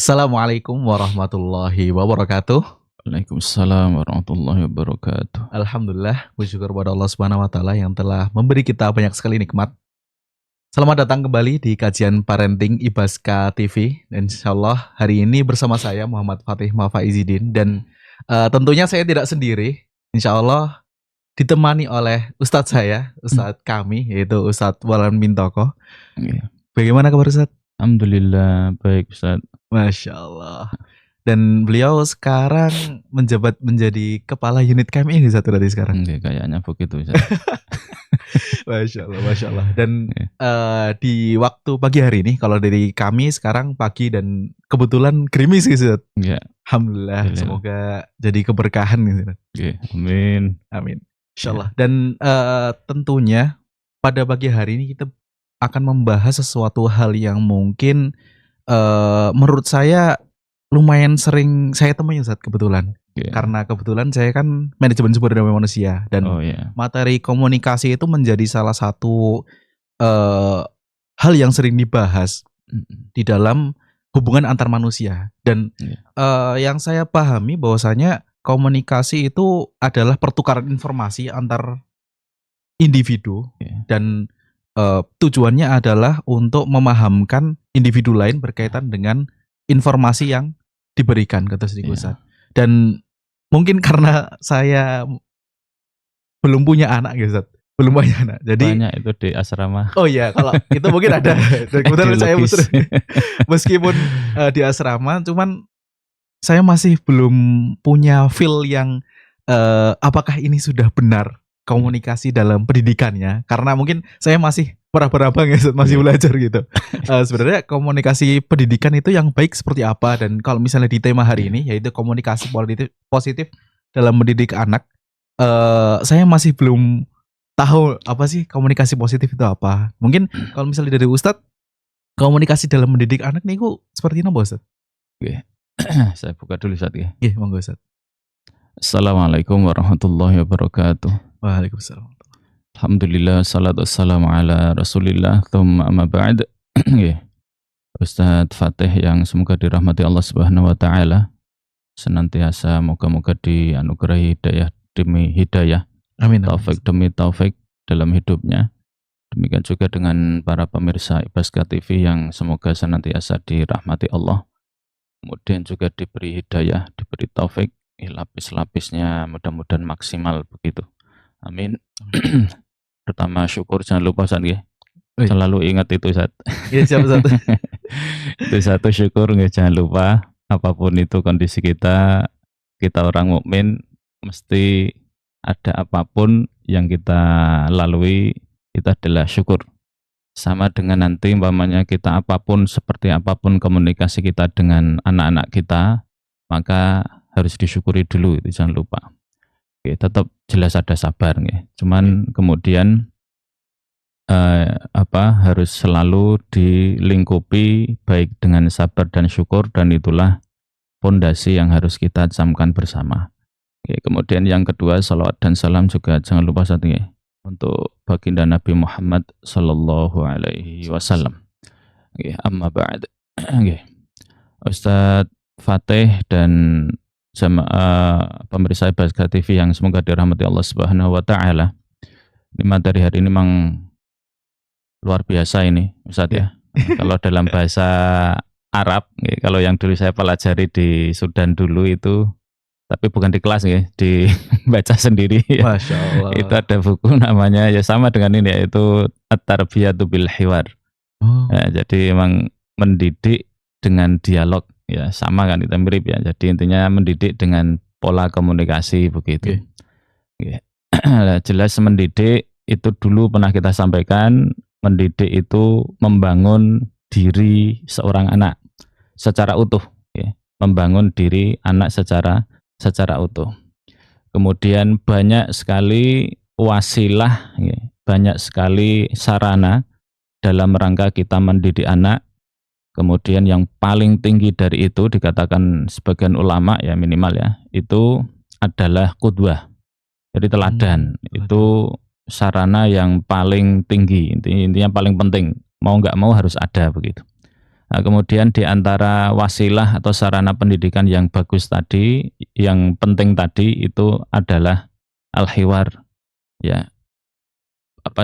Assalamualaikum warahmatullahi wabarakatuh. Waalaikumsalam warahmatullahi wabarakatuh. Alhamdulillah, bersyukur pada Allah Subhanahu wa taala yang telah memberi kita banyak sekali nikmat. Selamat datang kembali di kajian parenting Ibaska TV. Dan insyaallah hari ini bersama saya Muhammad Fatih Mafaizidin dan tentunya saya tidak sendiri. Insyaallah ditemani oleh Ustadz saya, Ustadz kami yaitu Ustadz Walan Bintoko. Iya. Bagaimana kabar Ustadz? Alhamdulillah baik Ustaz. Masya Allah. Dan beliau sekarang menjabat menjadi kepala unit KMI satu dari sekarang. Kayaknya begitu Ustaz. Masya Allah, Masya Allah. Dan Iya. di waktu pagi hari ini, kalau dari kami sekarang pagi dan kebetulan gerimis gitu. Iya. Alhamdulillah, semoga jadi keberkahan gitu. Oke, amin. Amin. Insya Allah. Dan tentunya pada pagi hari ini kita akan membahas sesuatu hal yang mungkin menurut saya lumayan sering saya temui Ustaz kebetulan. Iya. Karena kebetulan saya kan manajemen sumber daya manusia dan materi komunikasi itu menjadi salah satu hal yang sering dibahas di dalam hubungan antar manusia. Dan yang saya pahami bahwasanya komunikasi itu adalah pertukaran informasi antar individu dan tujuannya adalah untuk memahamkan individu lain berkaitan dengan informasi yang diberikan kata Sri Ustaz. Dan mungkin karena saya belum punya anak gitu Ustaz. Belum punya anak. Jadi banyak itu di asrama. Oh iya, kalau itu mungkin ada. Kebetulan saya meskipun di asrama cuman saya masih belum punya feel yang apakah ini sudah benar komunikasi dalam pendidikannya, karena mungkin saya masih meraba-raba masih belajar gitu. Sebenarnya komunikasi pendidikan itu yang baik seperti apa, dan kalau misalnya di tema hari ini yaitu komunikasi positif dalam mendidik anak, saya masih belum tahu apa sih komunikasi positif itu apa. Mungkin kalau misalnya dari Ustadz, komunikasi dalam mendidik anak nih seperti apa Ustadz? Oke. Saya buka dulu Ustadz ya. Iya, monggo Ustadz. Assalamualaikum warahmatullahi wabarakatuh. Waalaikumsalam. Alhamdulillah, salatu wassalamu ala rasulillah, thumma amma ba'd. Ustadz Fatih yang semoga dirahmati Allah Subhanahu wa ta'ala, senantiasa moga-moga dianugerahi hidayah demi hidayah, amin, taufik demi taufik dalam hidupnya. Demikian juga dengan para pemirsa Ibaska TV yang semoga senantiasa dirahmati Allah, kemudian juga diberi hidayah, diberi taufik, lapis-lapisnya mudah-mudahan maksimal begitu. Amin. Pertama syukur, jangan lupa Ustaz ya. Selalu ingat itu Ustaz. Iya, siap Ustaz. Itu satu syukur, jangan lupa apapun itu kondisi kita orang mukmin mesti ada apapun yang kita lalui itu adalah syukur. Sama dengan nanti umpamanya kita apapun, seperti apapun komunikasi kita dengan anak-anak kita, maka harus disyukuri dulu, itu jangan lupa. Oke, tetap jelas ada sabar nih. Cuman kemudian harus selalu dilingkupi baik dengan sabar dan syukur, dan itulah fondasi yang harus kita camkan bersama. Oke, kemudian yang kedua, salawat dan salam juga jangan lupa satu ya, untuk baginda Nabi Muhammad sallallahu alaihi wasallam. Oke, amma ba'd. Oke. Ustadz Fatih dan pemirsa Ibaska TV yang semoga dirahmati Allah Subhanahu wa ta'ala. Ini materi hari ini memang luar biasa ini Ustadz ya. Kalau dalam bahasa Arab, kalau yang dulu saya pelajari di Sudan dulu itu, tapi bukan di kelas ya, dibaca sendiri ya. Masya Allah. Itu ada buku namanya ya sama dengan ini, yaitu At-Tarbiyatu bil Hiwar. Jadi memang mendidik dengan dialog ya, sama kan, kita mirip ya. Jadi intinya mendidik dengan pola komunikasi begitu. Jelas mendidik itu dulu pernah kita sampaikan, mendidik itu membangun diri seorang anak secara utuh ya. Membangun diri anak secara utuh. Kemudian banyak sekali wasilah ya, banyak sekali sarana dalam rangka kita mendidik anak. Kemudian yang paling tinggi dari itu dikatakan sebagian ulama ya, minimal ya, itu adalah qudwah. Jadi teladan. Itu sarana yang paling tinggi, intinya paling penting. Mau nggak mau harus ada begitu. Nah, kemudian di antara wasilah atau sarana pendidikan yang bagus tadi, yang penting tadi itu adalah al-hiwar, ya,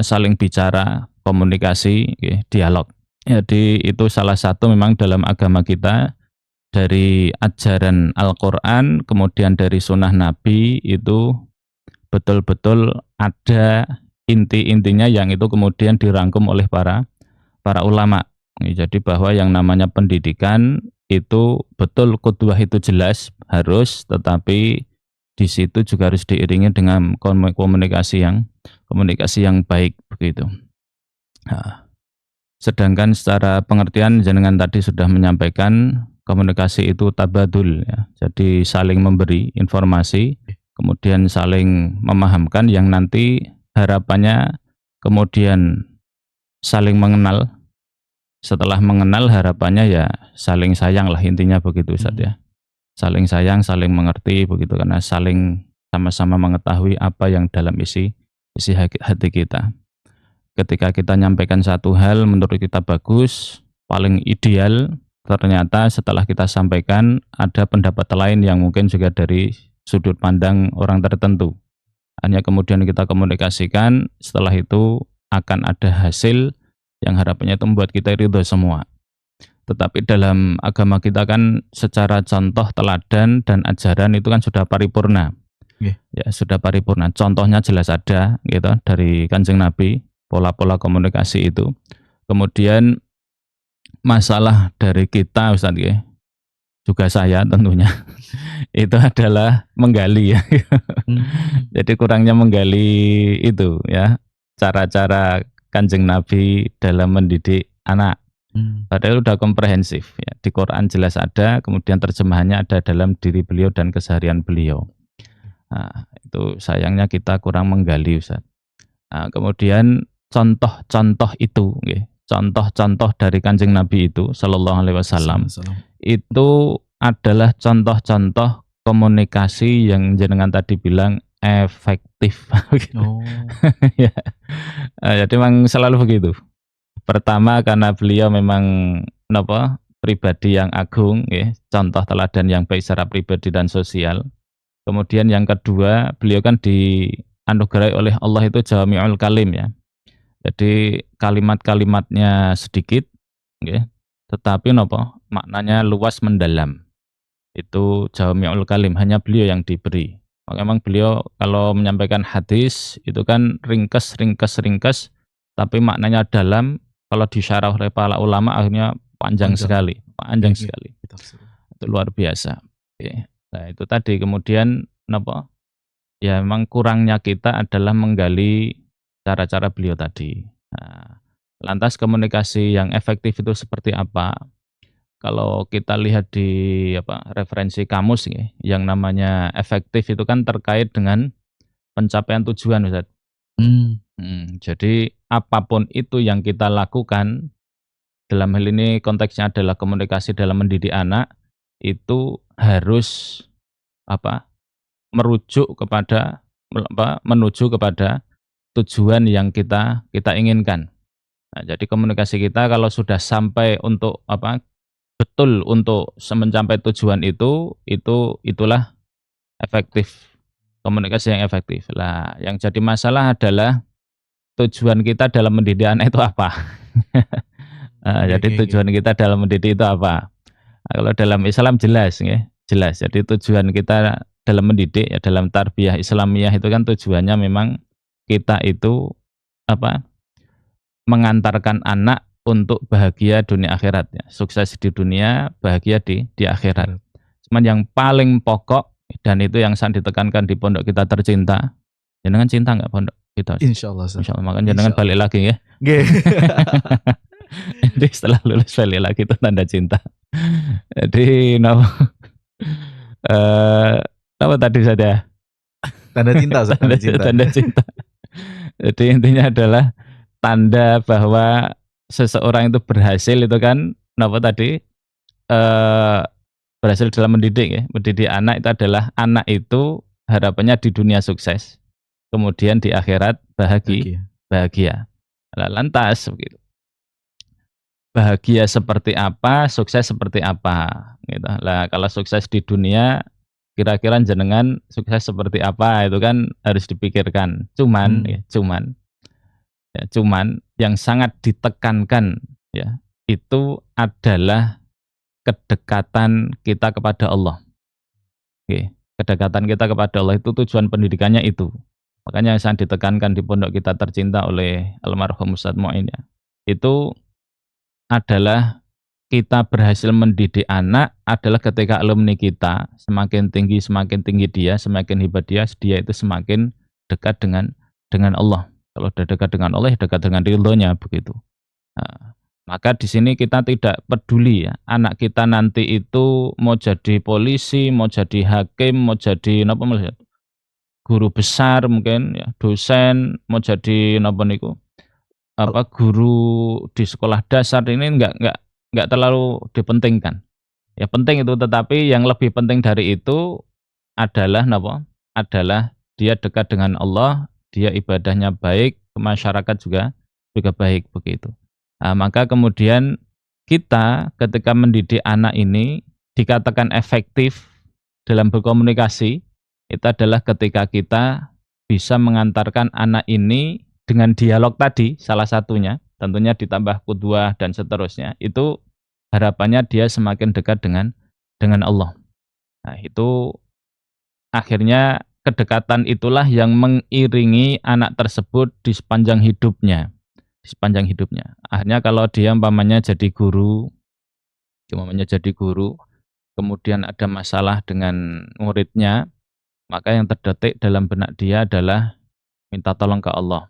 saling bicara, komunikasi, dialog. Jadi itu salah satu memang dalam agama kita, dari ajaran Al-Quran, kemudian dari sunnah Nabi, itu betul-betul ada inti-intinya yang itu kemudian dirangkum oleh para ulama. Jadi bahwa yang namanya pendidikan itu betul, qudwah itu jelas harus, tetapi di situ juga harus diiringi dengan komunikasi yang baik begitu. Nah, sedangkan secara pengertian jenengan tadi sudah menyampaikan komunikasi itu tabadul, ya. Jadi saling memberi informasi, kemudian saling memahamkan, yang nanti harapannya kemudian saling mengenal. Setelah mengenal harapannya ya saling sayang lah, intinya begitu Ustaz ya. Saling sayang, saling mengerti begitu, karena saling sama-sama mengetahui apa yang dalam isi hati kita. Ketika kita nyampaikan satu hal menurut kita bagus, paling ideal, ternyata setelah kita sampaikan ada pendapat lain yang mungkin juga dari sudut pandang orang tertentu. Hanya kemudian kita komunikasikan, setelah itu akan ada hasil yang harapannya itu membuat kita ridho semua. Tetapi dalam agama kita kan secara contoh, teladan, dan ajaran itu kan sudah paripurna. Ya, sudah paripurna. Contohnya jelas ada gitu dari Kanjeng Nabi, pola-pola komunikasi itu. Kemudian masalah dari kita Ustaz ya, juga saya tentunya itu adalah menggali ya. Jadi kurangnya menggali itu ya, cara-cara Kanjeng Nabi dalam mendidik anak. Padahal udah komprehensif ya. Di Quran jelas ada, kemudian terjemahannya ada dalam diri beliau dan keseharian beliau. Nah, itu sayangnya kita kurang menggali Ustaz. Nah, kemudian contoh-contoh itu, contoh-contoh dari Kanjeng Nabi itu Sallallahu Alaihi Wasallam itu adalah contoh-contoh komunikasi yang jenengan tadi bilang efektif. Ya. Jadi memang selalu begitu. Pertama karena beliau memang pribadi yang agung, contoh teladan yang baik secara pribadi dan sosial. Kemudian yang kedua, beliau kan dianugerahi oleh Allah itu jawami'ul kalim ya. Jadi kalimat-kalimatnya sedikit, tetapi maknanya luas mendalam. Itu jawami'ul kalim, hanya beliau yang diberi. Maka memang beliau kalau menyampaikan hadis itu kan ringkes, tapi maknanya dalam. Kalau disyarah oleh para ulama akhirnya panjang sekali. Itu luar biasa. Nah itu tadi, kemudian ya memang kurangnya kita adalah menggali cara-cara beliau tadi. Nah, lantas komunikasi yang efektif itu seperti apa? Kalau kita lihat di referensi kamus yang namanya efektif itu kan terkait dengan pencapaian tujuan Ustaz. Jadi apapun itu yang kita lakukan, dalam hal ini konteksnya adalah komunikasi dalam mendidik anak, itu harus menuju kepada tujuan yang kita inginkan. Nah, jadi komunikasi kita kalau sudah sampai untuk betul untuk mencapai tujuan itulah efektif. Komunikasi yang efektif. Lah, yang jadi masalah adalah tujuan kita dalam mendidik anak itu apa? Jadi tujuan kita dalam mendidik itu apa? Nah, kalau dalam Islam jelas. Jadi tujuan kita dalam mendidik ya, dalam tarbiyah Islamiyah itu kan tujuannya memang kita itu mengantarkan anak untuk bahagia dunia akhirat ya. Sukses di dunia, bahagia di akhirat. Cuman yang paling pokok, dan itu yang sangat ditekankan di pondok kita tercinta. Jangan cinta nggak pondok kita? Insyaallah. Makanya jangan balik lagi ya. Jadi setelah lulus balik lagi itu tanda cinta. Jadi apa tadi saja? Tanda cinta. Tanda cinta. Jadi intinya adalah tanda bahwa seseorang itu berhasil itu kan berhasil dalam mendidik ya. Mendidik anak itu adalah anak itu harapannya di dunia sukses, kemudian di akhirat bahagia. Lantas begitu. bahagia seperti apa, sukses seperti apa gitu. Lah kalau sukses di dunia kira-kira jenengan sukses seperti apa itu kan harus dipikirkan. Cuman cuman yang sangat ditekankan ya itu adalah kedekatan kita kepada Allah. Oke, kedekatan kita kepada Allah itu tujuan pendidikannya itu. Makanya yang sangat ditekankan di pondok kita tercinta oleh almarhum Ustadz Mu'in ya. Itu adalah kita berhasil mendidik anak adalah ketika alumni kita semakin tinggi dia, semakin hebat dia itu semakin dekat dengan Allah. Kalau sudah dekat dengan Allah, dekat dengan ridhonya begitu. Nah, maka di sini kita tidak peduli ya, anak kita nanti itu mau jadi polisi, mau jadi hakim, mau jadi guru besar mungkin ya, dosen, mau jadi guru di sekolah dasar ini enggak terlalu dipentingkan. Ya penting itu, tetapi yang lebih penting dari itu adalah adalah dia dekat dengan Allah, dia ibadahnya baik, masyarakat juga baik begitu. Nah, maka kemudian kita ketika mendidik anak ini dikatakan efektif dalam berkomunikasi itu adalah ketika kita bisa mengantarkan anak ini dengan dialog tadi salah satunya, tentunya ditambah qudwah dan seterusnya, itu harapannya dia semakin dekat dengan Allah. Nah, itu akhirnya kedekatan itulah yang mengiringi anak tersebut di sepanjang hidupnya. Akhirnya kalau dia umpamanya jadi guru, kemudian ada masalah dengan muridnya, maka yang terdetik dalam benak dia adalah minta tolong ke Allah.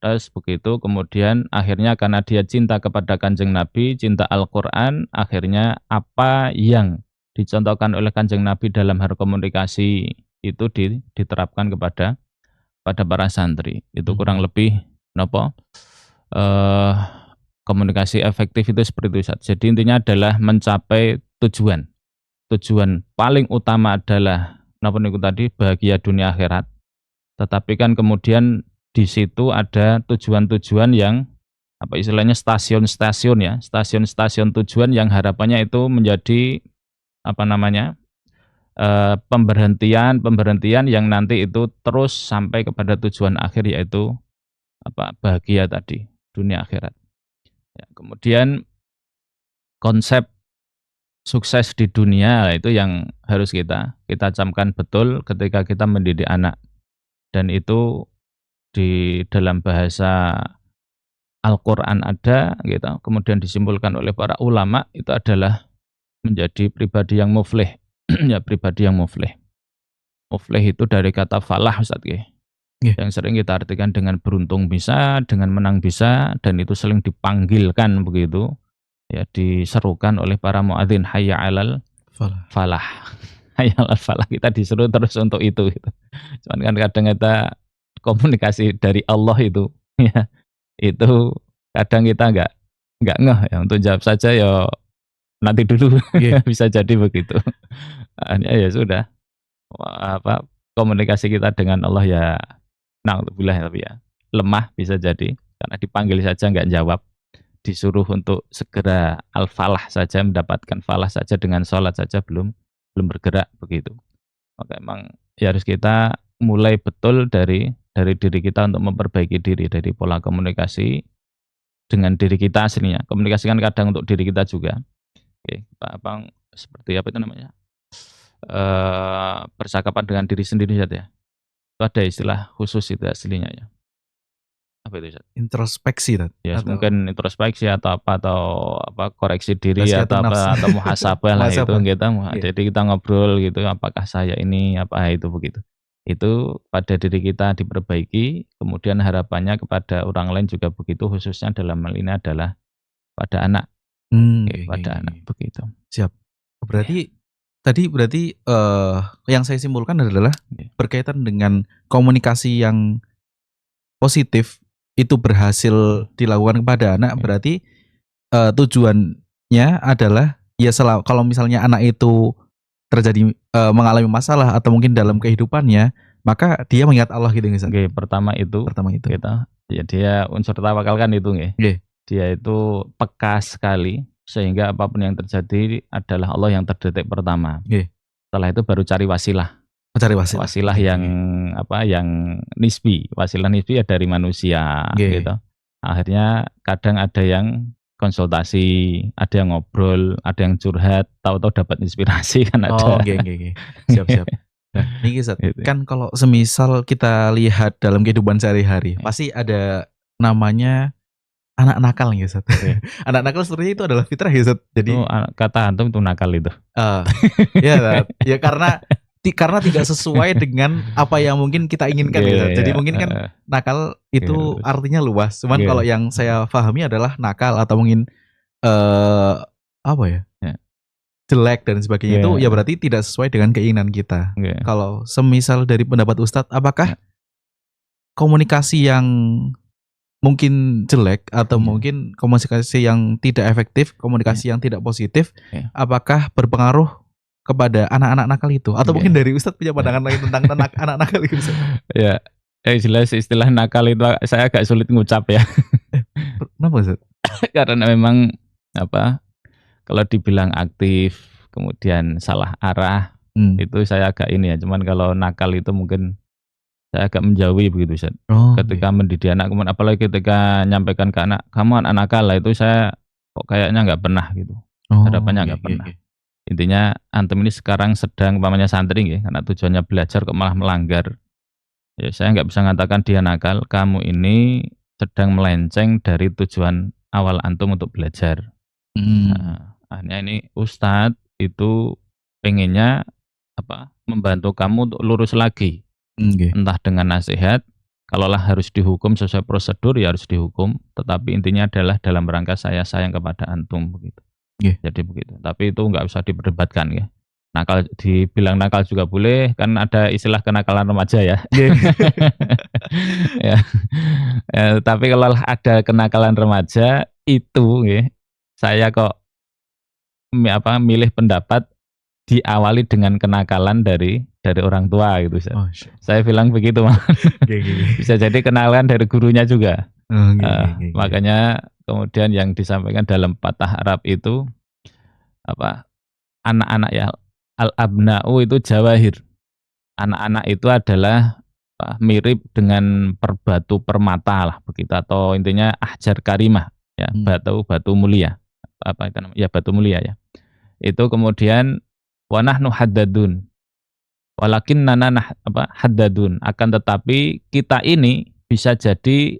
Terus begitu kemudian akhirnya karena dia cinta kepada Kanjeng Nabi, cinta Al-Quran, akhirnya apa yang dicontohkan oleh Kanjeng Nabi dalam hal komunikasi itu diterapkan kepada para santri. Itu kurang lebih komunikasi efektif itu seperti itu. Jadi intinya adalah mencapai tujuan paling utama adalah bahagia dunia akhirat. Tetapi kan kemudian di situ ada tujuan-tujuan yang istilahnya stasiun-stasiun ya, stasiun-stasiun tujuan yang harapannya itu menjadi pemberhentian yang nanti itu terus sampai kepada tujuan akhir, yaitu bahagia tadi dunia akhirat. Ya, kemudian konsep sukses di dunia itu yang harus kita camkan betul ketika kita mendidik anak. Dan itu di dalam bahasa Al-Quran ada gitu, kemudian disimpulkan oleh para ulama itu adalah menjadi pribadi yang muflih. Ya, pribadi yang muflih. Muflih itu dari kata falah Ustaz yang sering kita artikan dengan beruntung bisa, dengan menang bisa, dan itu sering dipanggilkan begitu ya, diserukan oleh para muadzin hayya 'alal falah. Hayya 'alal falah, kita disuruh terus untuk itu gitu. Cuman kan kadang kita komunikasi dari Allah itu ya, itu kadang kita enggak ngeh ya, untuk jawab saja ya nanti dulu. Bisa jadi begitu. Ya sudah, komunikasi kita dengan Allah ya na'udzubillah tapi ya lemah bisa jadi, karena dipanggil saja enggak jawab, disuruh untuk segera al-falah saja, mendapatkan falah saja dengan sholat saja belum bergerak begitu. Maka emang ya harus kita mulai betul dari diri kita untuk memperbaiki diri, dari pola komunikasi dengan diri kita aslinya. Komunikasi kan kadang untuk diri kita juga. Seperti apa itu namanya? Percakapan dengan diri sendiri saja. Itu ada istilah khusus itu aslinya ya. Apa itu? Introspeksi ya, mungkin introspeksi atau koreksi diri atau muhasabah lah itu kita. Jadi kita ngobrol gitu, apakah saya ini itu begitu. Itu pada diri kita diperbaiki, kemudian harapannya kepada orang lain juga begitu, khususnya dalam hal ini adalah pada anak. Pada anak begitu. Siap. Berarti tadi yang saya simpulkan adalah berkaitan dengan komunikasi yang positif itu berhasil dilakukan kepada anak, berarti tujuannya adalah ya kalau misalnya anak itu terjadi mengalami masalah atau mungkin dalam kehidupannya, maka dia mengingat Allah gitu. Pertama itu kita ya dia unsur tawakal kan itu dia itu peka sekali sehingga apapun yang terjadi adalah Allah yang terdetik pertama. Setelah itu baru cari wasilah. Wasilah yang yang nisbi. Wasilah nisbi ya dari manusia gitu. Akhirnya kadang ada yang konsultasi, ada yang ngobrol, ada yang curhat, tahu-tahu dapat inspirasi kan ada. Siap. Nah, ini kan kalau semisal kita lihat dalam kehidupan sehari-hari, pasti ada namanya anak nakal nih Ustaz. Anak nakal sebenarnya itu adalah fitrah ya Ustaz. Jadi kata antum itu nakal itu. Ya karena tidak sesuai dengan apa yang mungkin kita inginkan gitu. Jadi mungkin kan nakal itu artinya luas. Cuman kalau yang saya pahami adalah nakal atau mungkin jelek dan sebagainya itu ya berarti tidak sesuai dengan keinginan kita. Kalau semisal dari pendapat Ustadz, apakah komunikasi yang mungkin jelek atau mungkin komunikasi yang tidak efektif, komunikasi yang tidak positif, apakah berpengaruh kepada anak-anak nakal itu? Atau mungkin dari Ustadz punya pandangan lain tentang anak nakal itu? Ya, jelas istilah nakal itu saya agak sulit ngucap ya. Kenapa Ustadz? Karena memang kalau dibilang aktif kemudian salah arah itu saya agak ini ya. Cuman kalau nakal itu mungkin saya agak menjauhi begitu Ustaz. Ketika mendidik anak, kemudian apalagi ketika nyampaikan ke anak, kamu anak nakal lah, itu saya kok kayaknya nggak pernah gitu. Harapannya nggak pernah. Intinya antum ini sekarang sedang umpamanya santri ya, karena tujuannya belajar kok malah melanggar. Ya saya nggak bisa mengatakan dia nakal, kamu ini sedang melenceng dari tujuan awal antum untuk belajar. Akhirnya ini Ustadz itu pengennya membantu kamu untuk lurus lagi, entah dengan nasihat, kalaulah harus dihukum sesuai prosedur ya harus dihukum, tetapi intinya adalah dalam rangka saya sayang kepada antum begitu. Jadi begitu. Tapi itu nggak usah diperdebatkan ya. Nakal, dibilang nakal juga boleh, kan ada istilah kenakalan remaja ya. Tapi kalau ada kenakalan remaja itu saya kok milih pendapat diawali dengan kenakalan dari orang tua gitu. Saya bilang begitu. Bisa jadi kenalan dari gurunya juga. Makanya kemudian yang disampaikan dalam patah Arab itu anak-anak ya, al-abna'u itu jawahir. Anak-anak itu adalah mirip dengan perbatu permata lah begitu, atau intinya ahjar karimah ya, batu mulia. Itu namanya? Ya batu mulia ya. Itu kemudian wa nahnu haddadun. Walakinnana haddadun, akan tetapi kita ini bisa jadi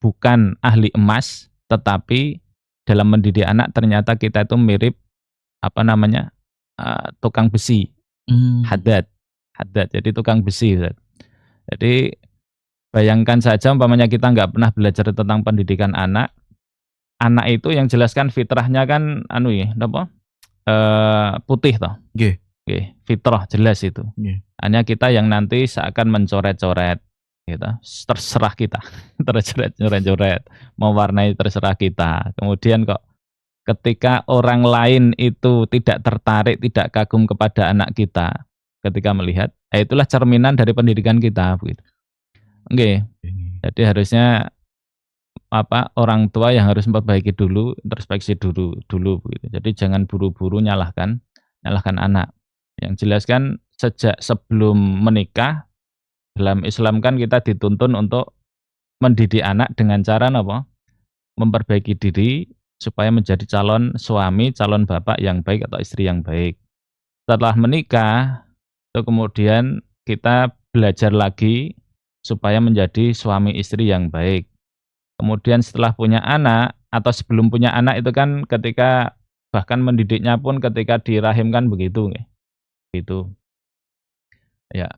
bukan ahli emas, tetapi dalam mendidik anak ternyata kita itu mirip tukang besi. Haddad. Jadi tukang besi. Jadi bayangkan saja umpamanya kita nggak pernah belajar tentang pendidikan anak itu yang jelaskan fitrahnya kan putih toh. Fitrah jelas itu. Hanya kita yang nanti seakan mencoret-coret gitu. Terserah kita. Tercoret-coret, mewarnai terserah kita. Kemudian kok ketika orang lain itu tidak tertarik, tidak kagum kepada anak kita ketika melihat, itulah cerminan dari pendidikan kita begitu. Jadi harusnya orang tua yang harus memperbaiki dulu, introspeksi dulu begitu. Jadi jangan buru-buru nyalahkan anak. Yang jelas kan sejak sebelum menikah dalam Islam kan kita dituntun untuk mendidik anak dengan cara memperbaiki diri supaya menjadi calon suami, calon bapak yang baik atau istri yang baik. Setelah menikah itu kemudian kita belajar lagi supaya menjadi suami istri yang baik. Kemudian setelah punya anak atau sebelum punya anak itu kan ketika bahkan mendidiknya pun ketika dirahimkan begitu. Gitu. Ya.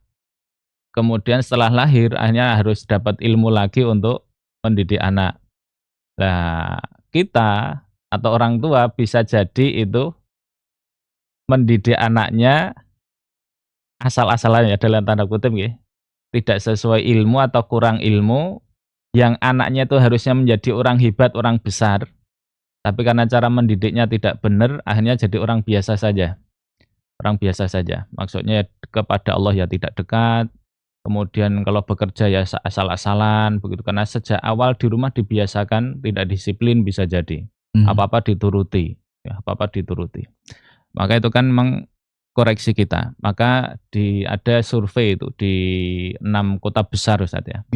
Kemudian setelah lahir akhirnya harus dapat ilmu lagi untuk mendidik anak. Nah, kita atau orang tua bisa jadi itu mendidik anaknya asal-asalan ya dalam tanda kutip tidak sesuai ilmu atau kurang ilmu, yang anaknya itu harusnya menjadi orang hebat, orang besar. Tapi karena cara mendidiknya tidak benar, akhirnya jadi orang biasa saja. Orang biasa saja. Maksudnya kepada Allah ya tidak dekat, Kemudian kalau bekerja ya asal-asalan begitu, karena sejak awal di rumah dibiasakan tidak disiplin bisa jadi. Apa-apa dituruti, ya apa-apa dituruti. Maka itu kan memang koreksi kita. Maka ada survei itu di 6 kota besar Ustaz ya.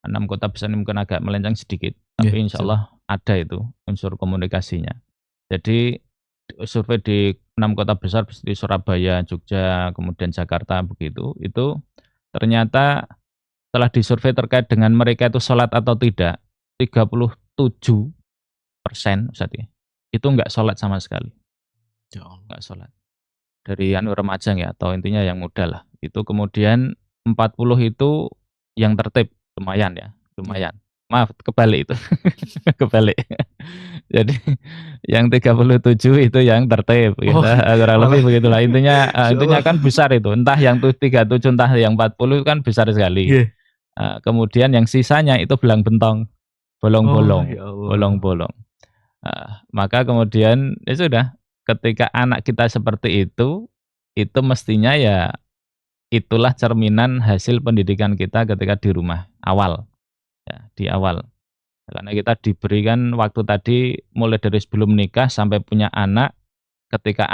6 kota besar ini mungkin agak melenceng sedikit, tapi insya Allah ada itu unsur komunikasinya. Jadi survei di 6 kota besar di Surabaya, Jogja, kemudian Jakarta begitu, itu ternyata setelah disurvei terkait dengan mereka itu sholat atau tidak, 37% Ustaz ya, itu enggak sholat sama sekali. Enggak sholat. Dari remaja ya, atau intinya yang muda lah. Itu kemudian 40 itu yang tertib, lumayan ya, lumayan. Maaf, kebalik itu. Kebalik. Jadi yang 37 itu yang tertib gitu. Kurang lebih begitulah. Intinya kan besar itu. Entah yang 37 entah yang 40 kan besar sekali. Kemudian yang sisanya itu belang bentong, bolong-bolong, bolong-bolong. Maka kemudian ya sudah, ketika anak kita seperti itu mestinya ya itulah cerminan hasil pendidikan kita ketika di rumah awal. Ya, di awal. Karena kita diberikan waktu tadi mulai dari sebelum nikah sampai punya anak, ketika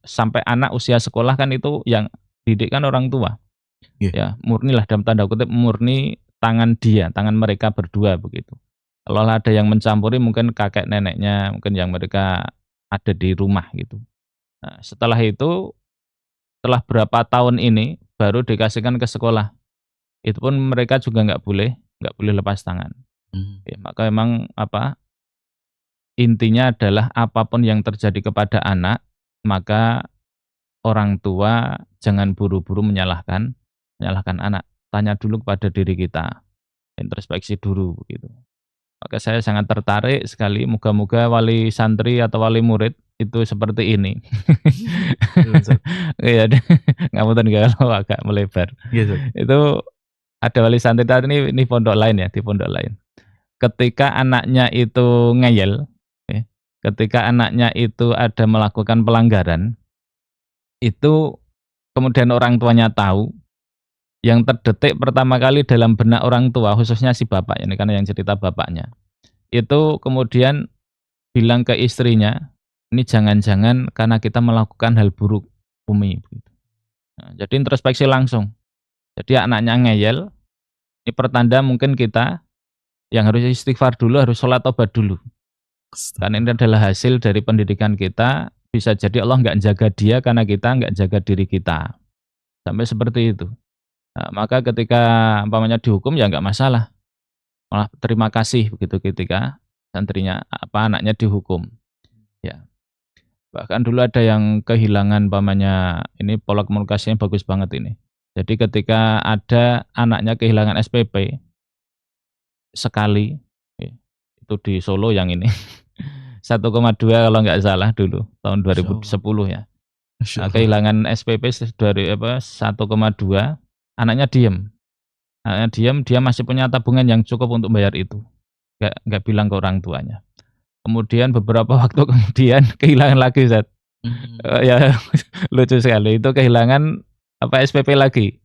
sampai anak usia sekolah kan itu yang didik kan orang tua. Ya, murnilah dalam tanda kutip murni tangan mereka berdua begitu. Kalau ada yang mencampuri mungkin kakek neneknya, mungkin yang mereka ada di rumah gitu. Nah, setelah berapa tahun ini baru dikasihkan ke sekolah. Itu pun mereka juga nggak boleh lepas tangan. Ya, maka memang intinya adalah apapun yang terjadi kepada anak, maka orang tua jangan buru-buru menyalahkan anak. Tanya dulu kepada diri kita, introspeksi dulu begitu. Maka saya sangat tertarik sekali, moga-moga wali santri atau wali murid itu seperti ini. Iya, ngapunten kalau agak melebar. Itu ada wali santri tadi ini pondok lain ya, di pondok lain. Ketika anaknya itu ngeyel, ketika anaknya itu ada melakukan pelanggaran, itu kemudian orang tuanya tahu, yang terdetik pertama kali dalam benak orang tua, khususnya si bapak ini karena yang cerita bapaknya, itu kemudian bilang ke istrinya, ini jangan-jangan karena kita melakukan hal buruk Umi. Nah, jadi introspeksi langsung. Jadi anaknya ngeyel, ini pertanda mungkin kita yang harus istighfar dulu, harus sholat tobat dulu. Karena ini adalah hasil dari pendidikan kita, bisa jadi Allah nggak jaga dia karena kita nggak jaga diri kita. Sampai seperti itu. Nah, maka ketika umpamanya dihukum ya nggak masalah. Malah terima kasih begitu ketika santrinya anaknya dihukum. Ya. Bahkan dulu ada yang kehilangan umpamanya, ini pola komunikasinya bagus banget ini. Jadi ketika ada anaknya kehilangan SPP sekali, itu di Solo yang ini 1,2 kalau nggak salah dulu tahun 2010 ya. Nah, kehilangan SPP dari 1,2, anaknya diam, dia masih punya tabungan yang cukup untuk bayar itu, nggak bilang ke orang tuanya. Kemudian beberapa waktu kemudian kehilangan lagi Ustaz. Ya lucu sekali, itu kehilangan SPP lagi,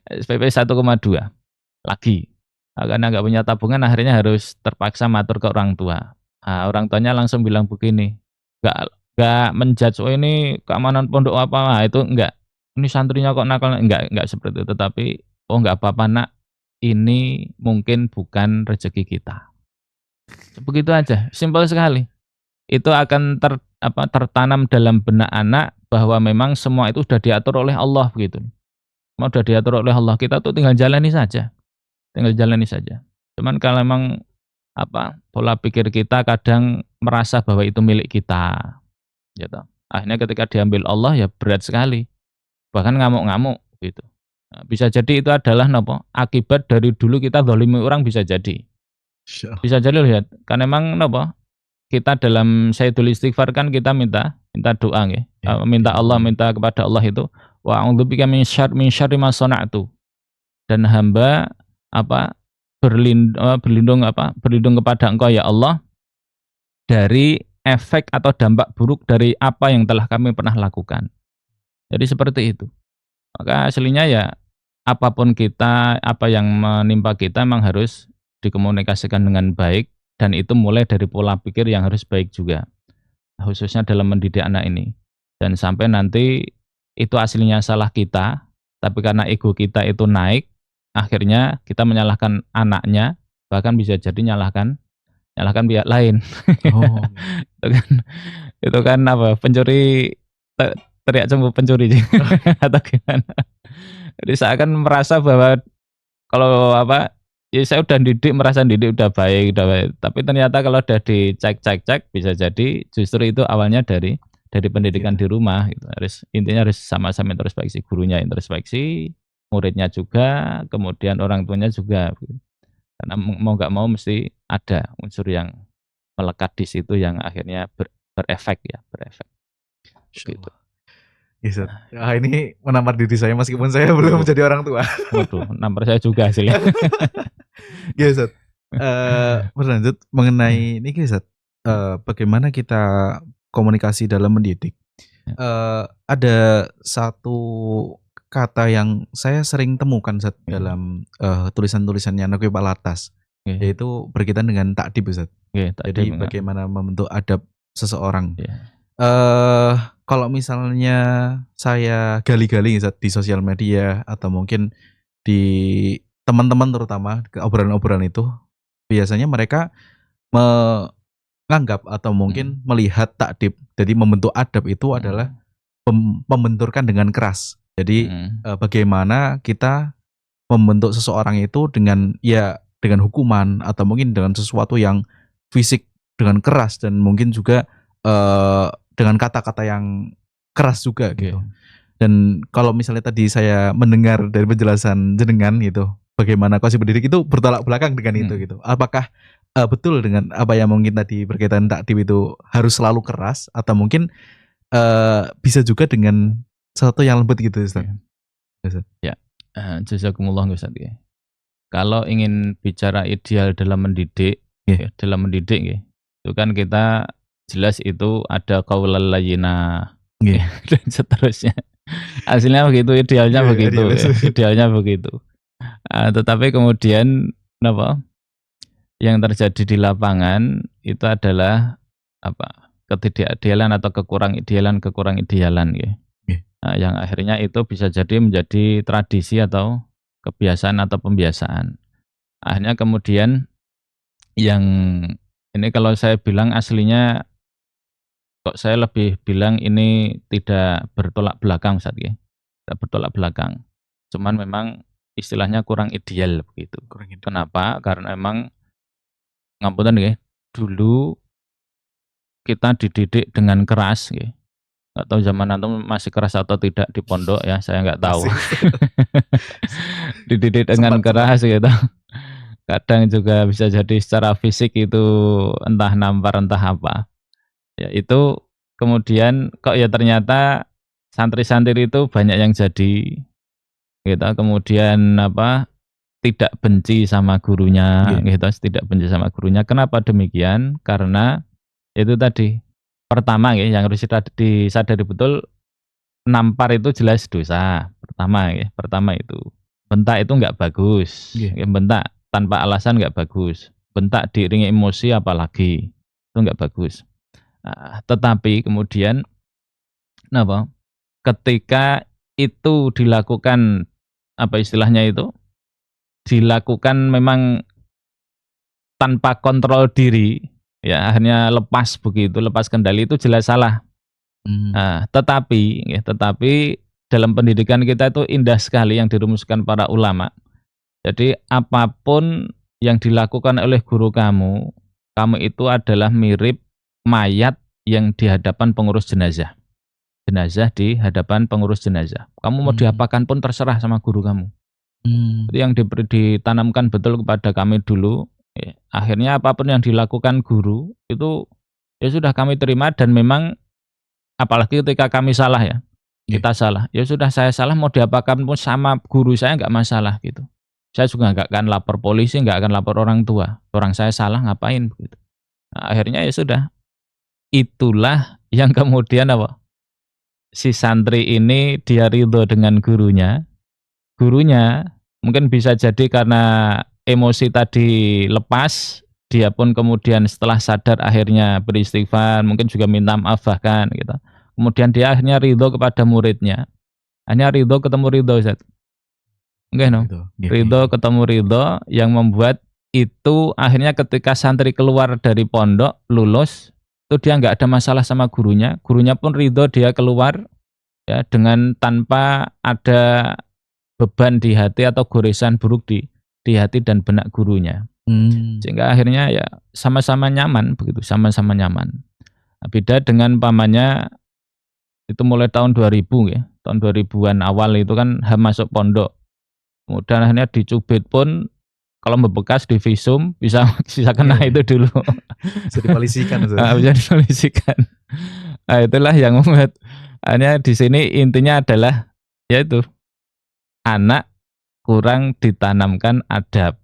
SPP 1,2 lagi. Karena nggak punya tabungan akhirnya harus terpaksa matur ke orang tua. Nah, orang tuanya langsung bilang begini, nggak menjudge, oh ini keamanan pondok apa, nah, itu enggak, ini santrinya kok nakal, enggak seperti itu, tetapi oh nggak apa-apa nak, ini mungkin bukan rezeki kita. Begitu aja, simpel sekali. Itu akan tertanam dalam benak anak bahwa memang semua itu sudah diatur oleh Allah begitu. Semua sudah diatur oleh Allah, kita tuh tinggal jalani saja. Cuman kalau memang pola pikir kita kadang merasa bahwa itu milik kita, gitu. Akhirnya ketika diambil Allah ya berat sekali, bahkan ngamuk-ngamuk gitu. Nah, bisa jadi itu adalah akibat dari dulu kita zalimi orang, bisa jadi. Bisa jadi lihat, karena memang kita dalam Sayyidul Istighfar kan kita minta doa minta kepada Allah itu wa a'udzubika min syarri ma shana'tu. Dan hamba berlindung kepada Engkau ya Allah dari efek atau dampak buruk dari apa yang telah kami pernah lakukan. Jadi seperti itu. Maka aslinya ya apapun kita, apa yang menimpa kita memang harus dikomunikasikan dengan baik, dan itu mulai dari pola pikir yang harus baik juga, khususnya dalam mendidik anak ini. Dan sampai nanti itu aslinya salah kita, tapi karena ego kita itu naik, akhirnya kita menyalahkan anaknya, bahkan bisa jadi nyalahkan pihak lain. Oh. Itu kan apa, pencuri teriak cemburu pencuri atau gimana. Jadi seakan merasa bahwa kalau apa, ya saya udah merasa didik udah baik, tapi ternyata kalau udah dicek bisa jadi justru itu awalnya dari pendidikan di rumah gitu. Intinya harus sama-sama introspeksi, gurunya introspeksi, muridnya juga, kemudian orang tuanya juga. Karena mau nggak mau mesti ada unsur yang melekat di situ yang akhirnya berefek. Gitu. Yes, ini menampar diri saya meskipun saya belum menjadi orang tua. Waduh, nampar saya juga hasilnya. Yes, berlanjut mengenai ini Ustaz. Bagaimana kita komunikasi dalam mendidik. Ada satu kata yang saya sering temukan Ustaz dalam tulisan-tulisannya Naqi Alatas, yaitu berkaitan dengan ta'dib Ustaz. Jadi bagaimana membentuk adab seseorang. Kalau misalnya saya gali-gali Ustaz di sosial media atau mungkin di teman-teman terutama ke obrolan-obrolan itu, biasanya mereka menganggap atau mungkin melihat ta'dib, jadi membentuk adab itu adalah pembenturkan dengan keras. Jadi bagaimana kita membentuk seseorang itu dengan hukuman atau mungkin dengan sesuatu yang fisik dengan keras, dan mungkin juga dengan kata-kata yang keras juga gitu. Dan kalau misalnya tadi saya mendengar dari penjelasan jenengan gitu, bagaimana koalisi pendidik itu bertolak belakang dengan itu gitu. Apakah betul dengan apa yang mungkin tadi berkaitan ta'dib itu harus selalu keras, atau mungkin bisa juga dengan sesuatu yang lembut gitu Ustaz? Ya, jazakumullah Ustaz ya. Kalau ingin bicara ideal dalam mendidik, itu kan kita jelas itu ada qaulal layyina dan seterusnya. Hasilnya begitu, idealnya begitu. Idealnya begitu. Tetapi kemudian yang terjadi di lapangan itu adalah ketidakidealan atau kekurang idealan ya. Yang akhirnya itu bisa jadi menjadi tradisi atau kebiasaan atau pembiasaan. Akhirnya kemudian yang ini kalau saya bilang aslinya, kok saya lebih bilang ini tidak bertolak belakang Ustaz ya. Tidak bertolak belakang. Cuman memang istilahnya kurang ideal begitu. Kenapa? Karena memang ngapunten nggih, dulu kita dididik dengan keras nggih. Enggak tahu zaman antum masih keras atau tidak di pondok ya, saya enggak tahu. Dididik dengan keras gitu. Kadang juga bisa jadi secara fisik itu entah nampar entah apa. Ya itu kemudian kok ya ternyata santri-santri itu banyak yang jadi gitu, kemudian tidak benci sama gurunya gitu, tidak benci sama gurunya. Kenapa demikian? Karena itu tadi, pertama yang harus disadari betul, nampar itu jelas dosa. Pertama itu. Bentak itu enggak bagus. Bentak tanpa alasan enggak bagus. Bentak diiringi emosi apalagi. Itu enggak bagus. Tetapi kemudian ketika itu dilakukan istilahnya itu dilakukan memang tanpa kontrol diri ya, akhirnya lepas kendali, itu jelas salah. Tetapi dalam pendidikan kita itu indah sekali yang dirumuskan para ulama. Jadi apapun yang dilakukan oleh guru kamu itu adalah mirip mayat yang di hadapan pengurus jenazah. Jenazah di hadapan pengurus jenazah. Kamu mau diapakan pun terserah sama guru kamu. Jadi yang ditanamkan betul kepada kami dulu, akhirnya apapun yang dilakukan guru itu ya sudah kami terima, dan memang apalagi ketika kami salah ya, kita salah, ya sudah saya salah, mau diapakan pun sama guru saya enggak masalah gitu. Saya juga enggak akan lapor polisi, enggak akan lapor orang tua. Orang saya salah ngapain begitu. Akhirnya ya sudah. Itulah yang kemudian si santri ini dia ridho dengan gurunya gurunya. Mungkin bisa jadi karena emosi tadi lepas, dia pun kemudian setelah sadar akhirnya beristighfar, mungkin juga minta maaf bahkan gitu. Kemudian dia akhirnya ridho kepada muridnya. Hanya ridho ketemu ridho, Ustaz. Enggak no? Ridho ketemu ridho yang membuat itu akhirnya ketika santri keluar dari pondok, lulus, itu dia nggak ada masalah sama gurunya pun ridho dia keluar ya dengan tanpa ada beban di hati atau goresan buruk di hati dan benak gurunya. Sehingga akhirnya ya sama-sama nyaman begitu, sama-sama nyaman. Nah, beda dengan pamannya itu mulai tahun 2000 ya, tahun 2000-an awal itu kan masuk pondok. Kemudian akhirnya dicubit pun kalau membekas di visum bisa kena itu dulu. Bisa dipolisikan. Bisa dipolisikan. Nah, itulah yang membuat akhirnya di sini intinya adalah yaitu anak kurang ditanamkan adab.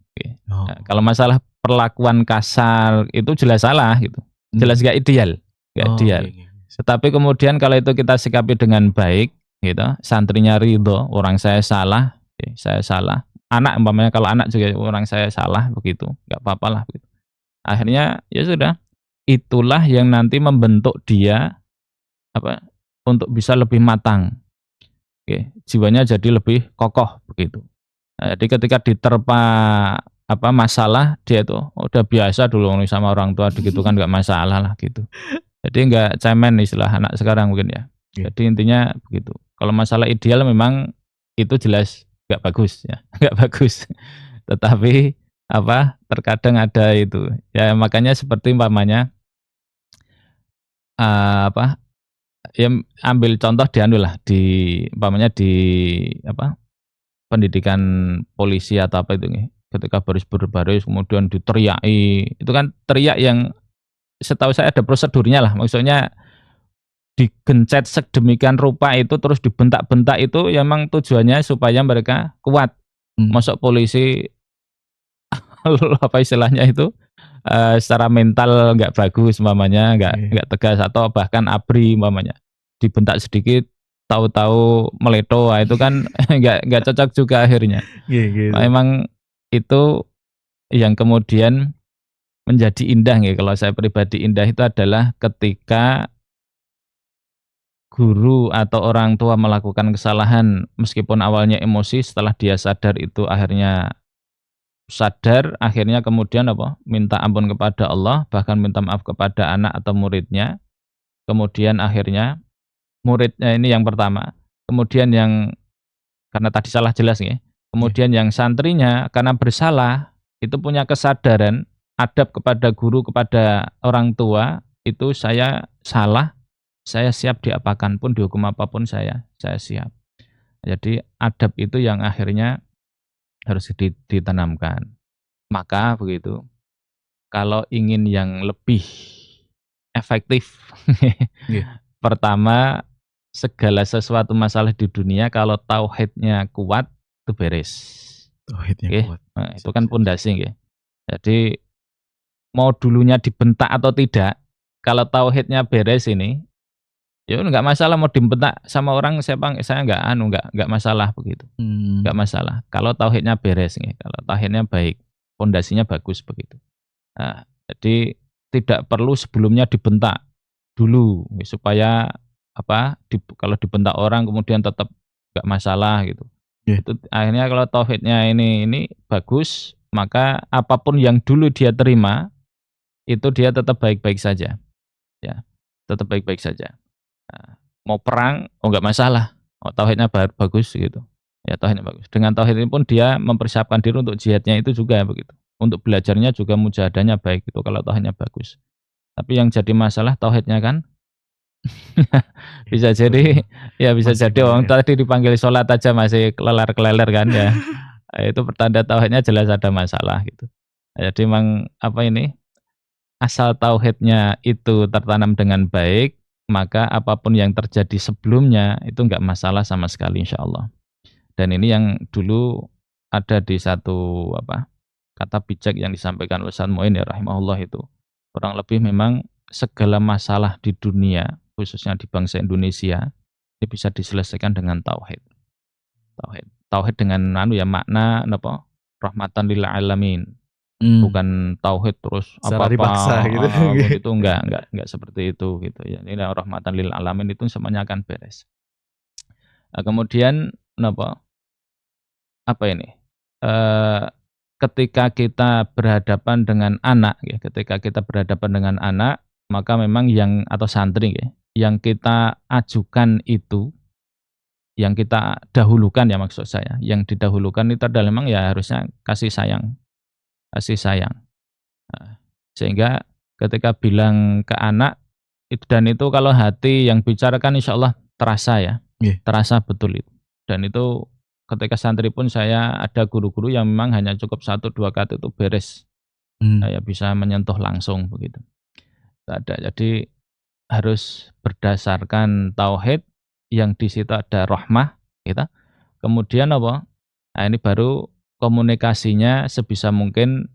Nah, kalau masalah perlakuan kasar itu jelas salah gitu. Jelas gak ideal, gak ideal. Tetapi kemudian kalau itu kita sikapi dengan baik gitu, santrinya ridho, orang saya salah, saya salah. Anak umpamanya kalau anak juga orang saya salah begitu, nggak apa-apa lah begitu. Akhirnya ya sudah, itulah yang nanti membentuk dia untuk bisa lebih matang. Jiwanya jadi lebih kokoh begitu. Nah, jadi ketika diterpa masalah dia itu udah biasa dulu sama orang tua gitu kan nggak masalah lah gitu. Jadi nggak cemen istilah anak sekarang mungkin ya. Jadi intinya begitu. Kalau masalah ideal memang itu jelas nggak bagus ya, nggak bagus. Tetapi terkadang ada itu ya, makanya seperti umpamanya ya ambil contoh umpamanya di pendidikan polisi atau apa itu ketika baris-baris kemudian diteriaki, itu kan teriak yang setahu saya ada prosedurnya lah, maksudnya digencet sedemikian rupa itu terus dibentak-bentak itu ya memang tujuannya supaya mereka kuat. Masuk polisi apa istilahnya itu secara mental nggak bagus umpamanya, nggak tegas atau bahkan ABRI umpamanya, dibentak sedikit tahu-tahu meleto, itu kan nggak cocok juga akhirnya. Nah, emang itu yang kemudian menjadi indah ya, kalau saya pribadi indah itu adalah ketika guru atau orang tua melakukan kesalahan meskipun awalnya emosi, setelah dia sadar itu akhirnya kemudian minta ampun kepada Allah, bahkan minta maaf kepada anak atau muridnya. Kemudian akhirnya muridnya ini yang pertama, kemudian yang karena tadi salah jelas ya, kemudian yang santrinya karena bersalah itu punya kesadaran adab kepada guru, kepada orang tua, itu saya salah, saya siap diapakan pun, dihukum apapun saya siap. Jadi adab itu yang akhirnya harus ditanamkan. Maka begitu, kalau ingin yang lebih efektif, pertama segala sesuatu masalah di dunia kalau tauhidnya kuat itu beres. Tauhidnya kuat. Nah, itu kan pondasi nggih. Jadi mau dulunya dibentak atau tidak, kalau tauhidnya beres ini, ya nggak masalah mau dibentak sama orang siapa, saya nggak masalah begitu, nggak masalah. Kalau tauhidnya beres nih, kalau tauhidnya baik, pondasinya bagus begitu. Nah, jadi tidak perlu sebelumnya dibentak dulu supaya kalau dibentak orang kemudian tetap nggak masalah gitu. Itu akhirnya kalau tauhidnya ini bagus, maka apapun yang dulu dia terima itu dia tetap baik-baik saja, ya, tetap baik-baik saja. Nah, mau perang, nggak masalah, tauhidnya bagus gitu, ya tauhidnya bagus. Dengan tauhid ini pun dia mempersiapkan diri untuk jihadnya itu juga begitu. Untuk belajarnya juga mujahadahnya baik itu kalau tauhidnya bagus. Tapi yang jadi masalah tauhidnya kan, bisa jadi orang tadi dipanggil sholat aja masih keleler kan ya. Itu pertanda tauhidnya jelas ada masalah gitu. Jadi memang asal tauhidnya itu tertanam dengan baik, maka apapun yang terjadi sebelumnya itu enggak masalah sama sekali insyaallah. Dan ini yang dulu ada di satu kata bijak yang disampaikan oleh Ustaz Muin ya rahimahullah, itu kurang lebih memang segala masalah di dunia khususnya di bangsa Indonesia ini bisa diselesaikan dengan tauhid. tauhid dengan makna napa? Rahmatan lil alamin. Bukan tauhid terus secara apa-apa dipaksa gitu. begitu, enggak seperti itu gitu ya. Ini rahmatan lil alamin itu semuanya akan beres. Kemudian napa? Apa ini? Ketika kita berhadapan dengan anak ya, ketika kita berhadapan dengan anak, maka memang atau santri ya, yang kita ajukan itu, yang kita dahulukan ya maksud saya, yang didahulukan itu adalah memang ya harusnya kasih sayang, kasih sayang. Sehingga ketika bilang ke anak dan itu kalau hati yang bicara kan insya Allah terasa ya, terasa betul itu. Dan itu ketika santri pun saya ada guru-guru yang memang hanya cukup 1-2 kata itu beres. Saya bisa menyentuh langsung begitu. Nggak ada. Jadi harus berdasarkan tauhid yang di situ ada rahmah gitu. Kemudian apa? Nah, ini baru komunikasinya sebisa mungkin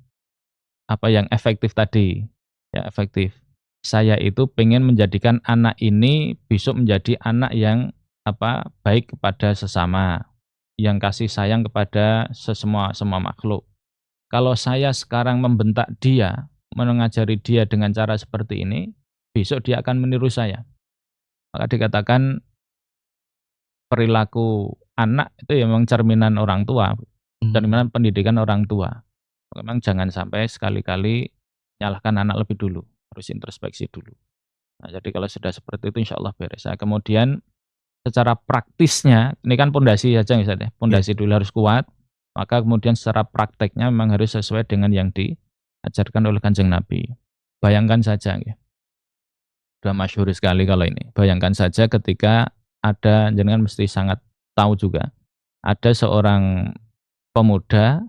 apa yang efektif tadi. Ya, efektif. Saya itu pengen menjadikan anak ini besok menjadi anak yang baik kepada sesama, yang kasih sayang kepada semua makhluk. Kalau saya sekarang membentak dia, mengajari dia dengan cara seperti ini, besok dia akan meniru saya. Maka dikatakan perilaku anak itu ya memang cerminan orang tua, cerminan pendidikan orang tua. Memang jangan sampai sekali-kali nyalahkan anak lebih dulu, harus introspeksi dulu. Nah, jadi kalau sudah seperti itu insya Allah beres. Nah, kemudian secara praktisnya, ini kan pondasi saja misalnya, pondasi dulu harus kuat, maka kemudian secara prakteknya memang harus sesuai dengan yang diajarkan oleh Kanjeng Nabi. Bayangkan saja, ya. Sudah masyhur sekali kalau ini. Bayangkan saja ketika ada, jenengan mesti sangat tahu juga, ada seorang pemuda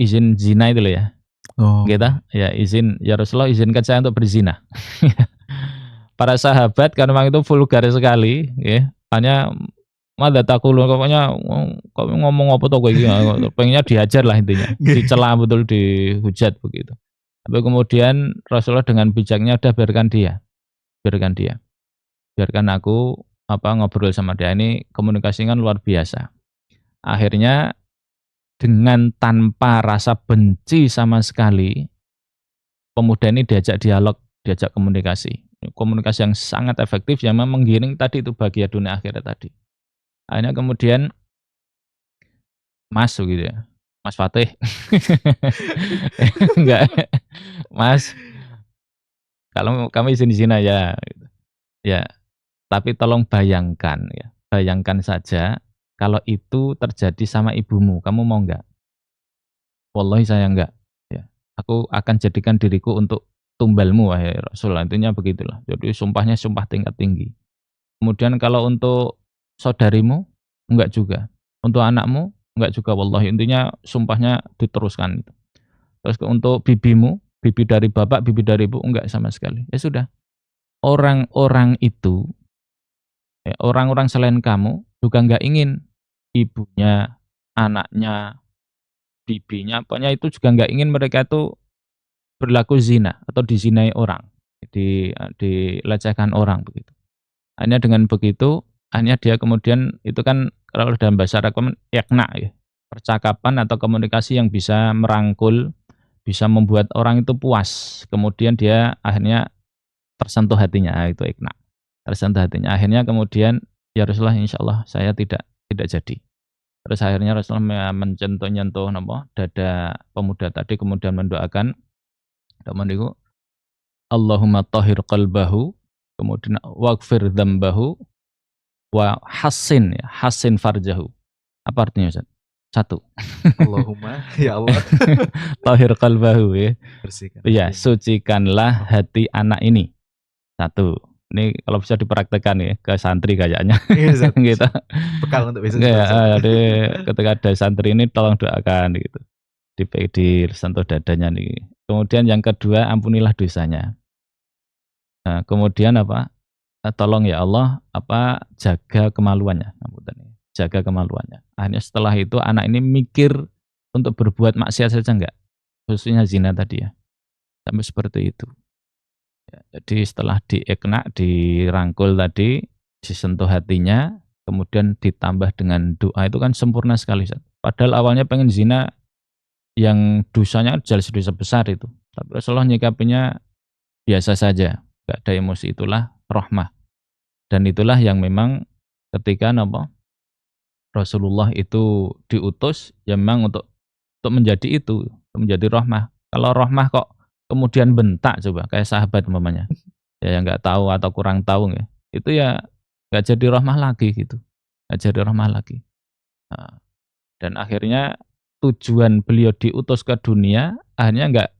izin zina itu loh ya. Gitu, ya izin, ya Rasulullah izinkan saya untuk berzina. Para sahabat kan memang itu vulgar sekali, ya. Hanya madza taqulun, pokoknya kok ngomong apa tuh kayak gini, pengennya dihajar lah intinya, dicela betul, dihujat begitu. Tapi kemudian Rasulullah dengan bijaknya udah biarkan dia. Biarkan aku ngobrol sama dia, ini komunikasi kan luar biasa. Akhirnya dengan tanpa rasa benci sama sekali, pemuda ini diajak dialog, diajak komunikasi. Komunikasi yang sangat efektif yang memang menggiring tadi itu bahagia dunia akhirat tadi. Akhirnya kemudian Mas gitu ya, Mas Fatih. Enggak, Mas, kalau kamu izin di sini ya, ya. Tapi tolong bayangkan ya, bayangkan saja kalau itu terjadi sama ibumu, kamu mau enggak? Wallahi saya enggak. Ya, aku akan jadikan diriku untuk tumbalmu wahai Rasulullah. Intinya begitulah. Jadi sumpahnya sumpah tingkat tinggi. Kemudian kalau untuk saudarimu, enggak juga. Untuk anakmu, enggak juga wallahi. Intinya sumpahnya diteruskan. Terus untuk bibimu, bibi dari bapak, bibi dari ibu, enggak sama sekali. Ya sudah. Orang-orang itu, ya, orang-orang selain kamu juga enggak ingin ibunya, anaknya, bibinya, pokoknya itu juga enggak ingin mereka itu berlaku zina atau dizinai orang, dilecehkan orang begitu. Hanya dengan begitu, hanya dia kemudian itu kan kalau dalam bahasa Arab iqna ya, percakapan atau komunikasi yang bisa merangkul, bisa membuat orang itu puas. Kemudian dia akhirnya tersentuh hatinya, itu iqna. Tersentuh hatinya. Akhirnya kemudian ya Rasulullah insyaallah saya tidak jadi. Terus akhirnya Rasulullah menyentuh dada pemuda tadi, kemudian mendoakan itu Allahumma tahhir qalbahu, kemudian waghfir dzambahu wa hassin farjahu. Apa artinya Ustaz? 1. Allahumma ya Allah tahhir qalbahu ya. Bersihkan. Ya, sucikanlah hati anak ini. 1. Ini kalau bisa dipraktekkan ya ke santri kayaknya. Iya, gitu. Bekal untuk besok. Jadi ketika ada santri ini tolong doakan gitu. Disentuh dadanya nih. Kemudian yang kedua, ampunilah dosanya. Nah, kemudian tolong ya Allah jaga kemaluannya. Jaga kemaluannya. Akhirnya setelah itu anak ini mikir untuk berbuat maksiat saja enggak. Khususnya zina tadi ya. Sampai seperti itu. Ya, jadi setelah diikna, dirangkul tadi, disentuh hatinya, kemudian ditambah dengan doa itu kan sempurna sekali. Padahal awalnya pengen zina yang dosanya jelas dosa besar itu. Tapi Rasulullah nyikapinya biasa saja, nggak ada emosi, itulah rahmah. Dan itulah yang memang ketika Rasulullah itu diutus ya memang untuk menjadi itu, untuk menjadi rahmah. Kalau rahmah kok kemudian bentak coba kayak sahabat umpamanya. Ya yang nggak tahu atau kurang tahu ya. Itu ya nggak jadi rahmah lagi gitu. Nggak jadi rahmah lagi. Nah, dan akhirnya tujuan beliau diutus ke dunia akhirnya nggak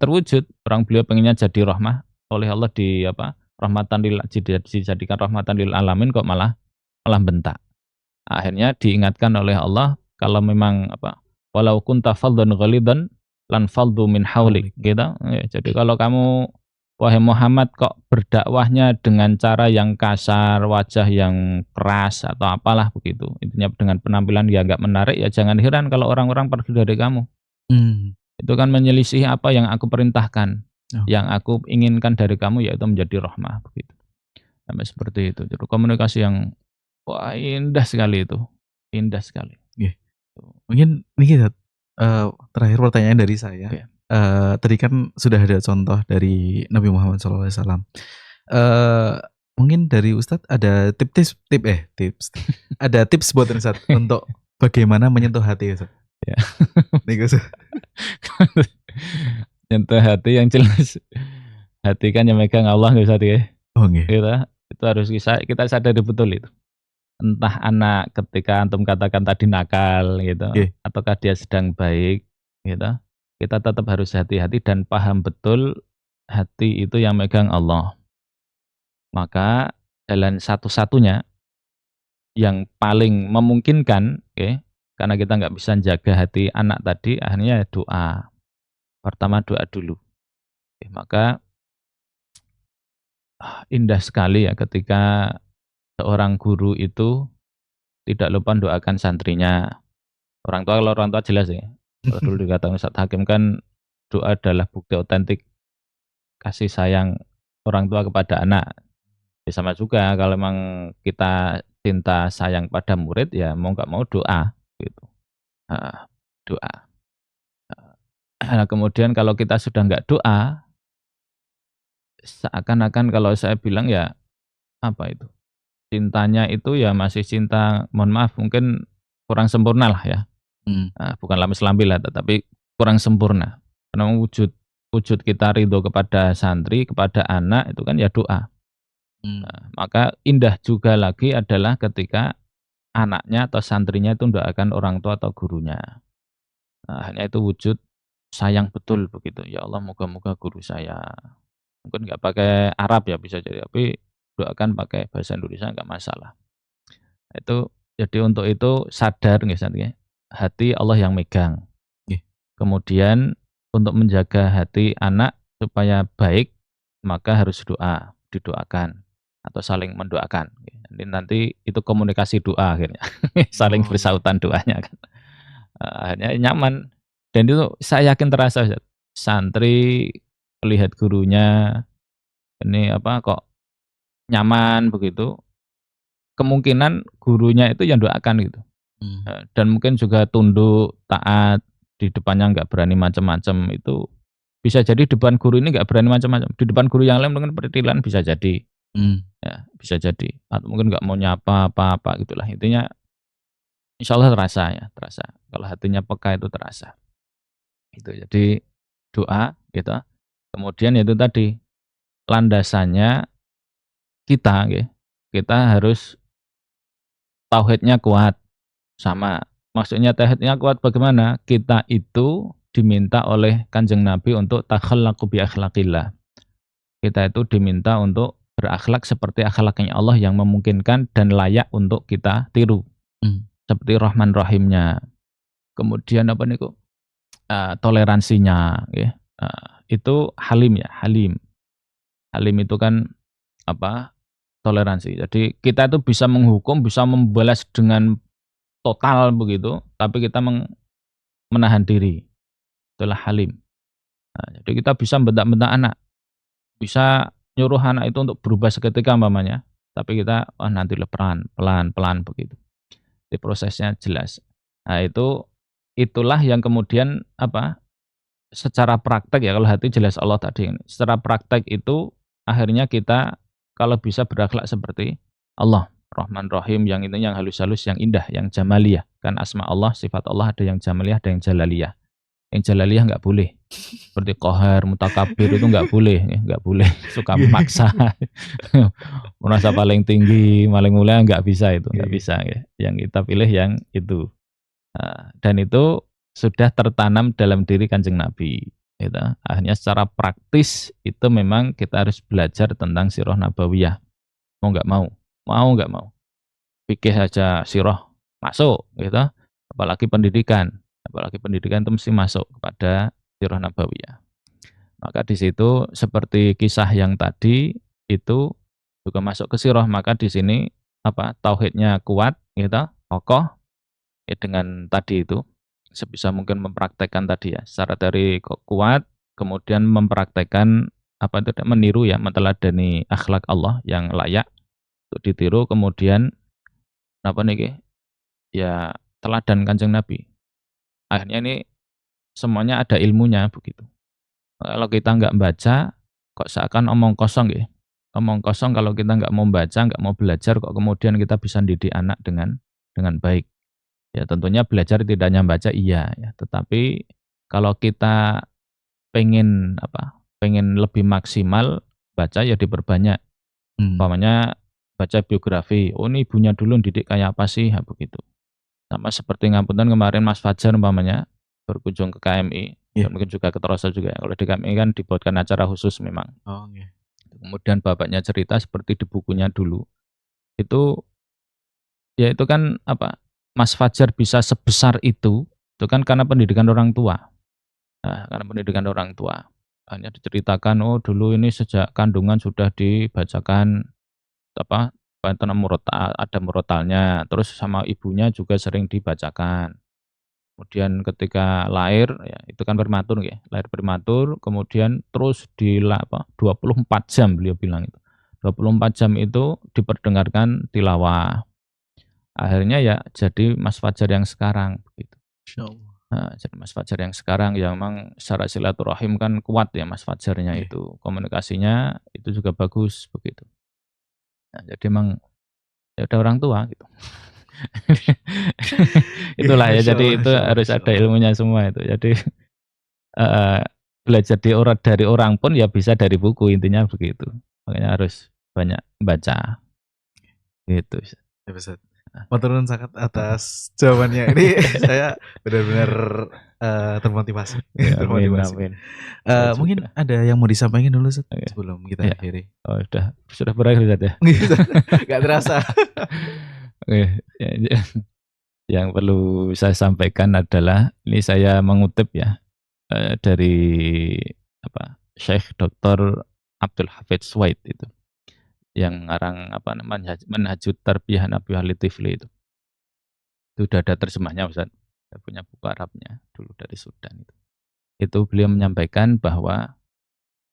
terwujud. Orang beliau pengennya jadi rahmah oleh Allah rahmatan dijadikan rahmatan lil alamin kok malah bentak. Akhirnya diingatkan oleh Allah kalau memang walau kunta faddan ghalidan lan faldu min haulik gitu. Ya, jadi kalau kamu wahai Muhammad kok berdakwahnya dengan cara yang kasar, wajah yang keras atau apalah begitu. Intinya dengan penampilan yang enggak menarik ya jangan heran kalau orang-orang pergi dari kamu. Itu kan menyelisih apa yang aku perintahkan. Yang aku inginkan dari kamu yaitu menjadi rahmah begitu. Sampai seperti itu. Jadi komunikasi yang wah indah sekali itu. Indah sekali. Mungkin ini terakhir pertanyaan dari saya. Tadi kan sudah ada contoh dari Nabi Muhammad SAW. Mungkin dari Ustadz ada tips ada tips buat Ustadz untuk bagaimana menyentuh hati Ustadz. Ya. Nyentuh hati yang jelas. Hati kan yang megang Allah nggak Ustadz ya. Oh nggih. Itu harus kita sadari betul itu. Entah anak ketika antum katakan tadi nakal gitu, ataukah dia sedang baik gitu, kita tetap harus hati-hati dan paham betul hati itu yang megang Allah. Maka jalan satu-satunya yang paling memungkinkan, karena kita nggak bisa jaga hati anak tadi, akhirnya doa. Pertama doa dulu. Maka indah sekali ya ketika seorang guru itu tidak lupa doakan santrinya. Kalau orang tua jelas ya. Kalau dulu dikatakan Ustadz Hakim kan doa adalah bukti otentik kasih sayang orang tua kepada anak. Ya sama juga kalau memang kita cinta sayang pada murid ya mau nggak mau doa gitu. Doa. Nah, kemudian kalau kita sudah nggak doa, seakan-akan kalau saya bilang ya apa itu? Cintanya itu ya masih cinta, mohon maaf mungkin kurang sempurna lah ya. Bukan lamis-lambi lah, tetapi kurang sempurna. Karena wujud kita ridho kepada santri, kepada anak itu kan ya doa. Maka indah juga lagi adalah ketika anaknya atau santrinya itu mendoakan orang tua atau gurunya. Hanya itu wujud sayang betul begitu. Ya Allah moga-moga guru saya. Mungkin nggak pakai Arab ya bisa jadi, tapi doakan pakai bahasa Indonesia nggak masalah. Itu jadi untuk itu sadar nggih hati Allah yang megang. Kemudian untuk menjaga hati anak supaya baik maka harus didoakan atau saling mendoakan. Nanti itu komunikasi doa akhirnya. Saling bersautan doanya kan. Akhirnya nyaman dan itu saya yakin terasa santri melihat gurunya ini kok nyaman begitu, kemungkinan gurunya itu yang doakan gitu. Dan mungkin juga tunduk, taat, di depannya nggak berani macam-macam, itu bisa jadi di depan guru ini nggak berani macam-macam, di depan guru yang lain mungkin pertilan bisa jadi. Ya, bisa jadi. Atau mungkin nggak mau nyapa apa-apa gitulah. Intinya insya Allah terasa. Kalau hatinya peka itu terasa. Itu jadi doa gitu. Kemudian itu tadi landasannya kita harus tauhidnya kuat. Sama, maksudnya tauhidnya kuat bagaimana? Kita itu diminta oleh Kanjeng Nabi untuk takhallaqu bi akhlaqillah. Kita itu diminta untuk berakhlak seperti akhlaknya Allah yang memungkinkan dan layak untuk kita tiru. Seperti Rahman Rahimnya. Kemudian toleransinya, itu halim ya, halim. Halim itu kan toleransi. Jadi kita itu bisa menghukum, bisa membalas dengan total begitu, tapi kita menahan diri. Itulah halim. Jadi kita bisa membentak-bentak anak, bisa nyuruh anak itu untuk berubah seketika umpamanya, Tapi kita nanti pelan begitu. Di prosesnya jelas. Nah, itulah yang kemudian secara praktek ya, kalau hati jelas Allah tadi. Secara praktek itu akhirnya kita kalau bisa berakhlak seperti Allah, Rahman Rahim, yang itu yang halus-halus, yang indah, yang jamaliyah. Kan asma Allah, sifat Allah ada yang jamaliyah, ada yang jalaliyah. Yang jalaliyah nggak boleh. Seperti qahar, mutakabir itu nggak boleh, nggak boleh. Suka memaksa, merasa paling tinggi, paling mulia, nggak bisa itu, nggak bisa ya. Yang kita pilih yang itu. Dan itu sudah tertanam dalam diri Kanjeng Nabi. Gitu. Akhirnya secara praktis itu memang kita harus belajar tentang sirah nabawiyah. Mau nggak mau, fikih saja sirah masuk, gitu. Apalagi pendidikan itu mesti masuk kepada sirah nabawiyah. Maka di situ seperti kisah yang tadi itu juga masuk ke sirah. Maka di sini tauhidnya kuat, gitu, kokoh. Dengan tadi itu sebisa mungkin mempraktekkan tadi ya, secara dari kuat, kemudian mempraktekkan itu meniru ya, meteladani akhlak Allah yang layak untuk ditiru, kemudian ya teladan Kanjeng Nabi. Akhirnya ini semuanya ada ilmunya begitu. Kalau kita nggak baca, kok seakan omong kosong ya. Omong kosong kalau kita nggak mau baca, nggak mau belajar, kok kemudian kita bisa didik anak dengan baik. Ya tentunya belajar tidak hanya baca iya ya, tetapi kalau kita pengen lebih maksimal, baca ya diperbanyak. Umpamanya baca biografi, ini ibunya dulu didik kayak apa sih, begitu. Sama seperti ngapunten kemarin Mas Fajar umpamanya berkunjung ke KMI, dan mungkin juga ke Trosa juga. Kalau di KMI kan dibuatkan acara khusus memang. Kemudian bapaknya cerita seperti di bukunya dulu. Itu kan Mas Fajar bisa sebesar itu kan karena pendidikan orang tua. Nah, karena pendidikan orang tua. Hanya diceritakan, dulu ini sejak kandungan sudah dibacakan ada murotalnya, terus sama ibunya juga sering dibacakan. Kemudian ketika lahir, ya itu kan prematur ya, lahir prematur, kemudian terus 24 jam beliau bilang itu. 24 jam itu diperdengarkan tilawah. Akhirnya ya jadi Mas Fajar yang sekarang begitu. Nah, jadi Mas Fajar yang sekarang ya memang secara silaturahim kan kuat ya Mas Fajarnya itu. Komunikasinya itu juga bagus begitu. Nah, jadi memang ya udah orang tua gitu. Itulah ya, jadi itu harus ada ilmunya semua itu. Jadi belajar dari orang pun ya bisa dari buku, intinya begitu. Makanya harus banyak baca. Gitu. Ya, Ustaz. Matur nuwun sangat atas jawabannya. Ini saya benar-benar termotivasi. Amin. Mungkin ada yang mau disampaikan dulu Ustaz, sebelum kita akhiri. Oh, sudah berakhir Ustaz ya? Gak terasa. Yang perlu saya sampaikan adalah ini saya mengutip ya dari Syekh Dr. Abdul Hafidz Swaid itu. Yang ngarang Manhajut Tarbiyah Nabawiyah Litifli itu. Itu sudah ada terjemahnya Ustaz. Saya punya buku Arabnya dulu dari Sudan itu. Itu beliau menyampaikan bahwa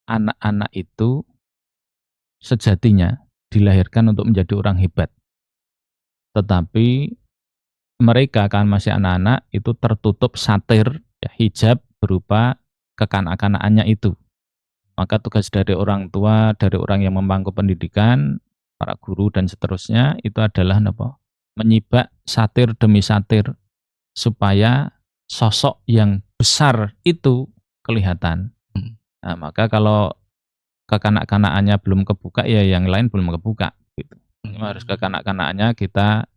anak-anak itu sejatinya dilahirkan untuk menjadi orang hebat. Tetapi mereka kan masih anak-anak itu tertutup satir ya, hijab berupa kekanak-kanakannya itu. Maka tugas dari orang tua, dari orang yang memangku pendidikan, para guru dan seterusnya itu adalah menyibak satir demi satir supaya sosok yang besar itu kelihatan. Nah, maka kalau kekanak-kanakannya belum kebuka ya yang lain belum kebuka gitu. Harus kekanak-kanakannya kita